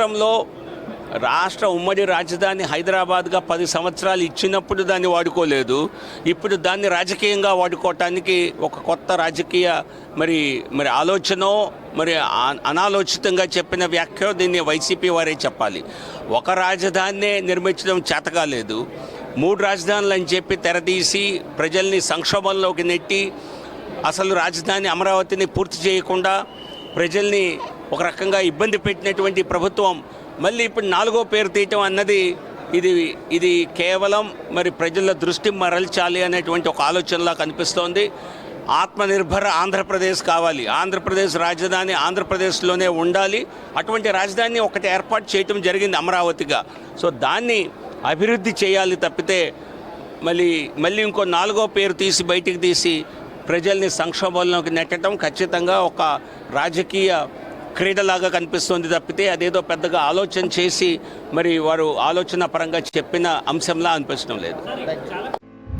రాష్ట్రంలో రాష్ట్ర ఉమ్మడి రాజధాని హైదరాబాద్గా 10 సంవత్సరాలు ఇచ్చినప్పుడు దాన్ని వాడుకోలేదు. ఇప్పుడు దాన్ని రాజకీయంగా వాడుకోవటానికి ఒక కొత్త రాజకీయ మరి ఆలోచనో మరి అనాలోచితంగా చెప్పిన వ్యాఖ్య దీన్ని వైసీపీ వారే చెప్పాలి. ఒక రాజధానినే నిర్మించడం చేతకాలేదు, 3 రాజధానులు అని చెప్పి తెరదీసి ప్రజల్ని సంక్షోభంలోకి నెట్టి అసలు రాజధాని అమరావతిని పూర్తి చేయకుండా ప్రజల్ని ఒక రకంగా ఇబ్బంది పెట్టినటువంటి ప్రభుత్వం మళ్ళీ ఇప్పుడు 4వ పేరు తీయటం అన్నది ఇది కేవలం మరి ప్రజల దృష్టి మరల్చాలి అనేటువంటి ఒక ఆలోచనలా కనిపిస్తోంది. ఆత్మనిర్భర ఆంధ్రప్రదేశ్ కావాలి, ఆంధ్రప్రదేశ్ రాజధాని ఆంధ్రప్రదేశ్లోనే ఉండాలి. అటువంటి రాజధాని ఒకటి ఏర్పాటు చేయటం జరిగింది అమరావతిగా. సో దాన్ని అభివృద్ధి చేయాలి తప్పితే మళ్ళీ ఇంకో 4వ పేరు తీసి బయటికి తీసి ప్రజల్ని సంక్షోభంలోకి నెట్టడం ఖచ్చితంగా ఒక రాజకీయ క్రీడలాగా కనిపిస్తుంది తప్పితే అదేదో పెద్దగా ఆలోచన చేసి మరి వారు ఆలోచన పరంగా చెప్పిన అంశంలా అనిపించడం లేదు.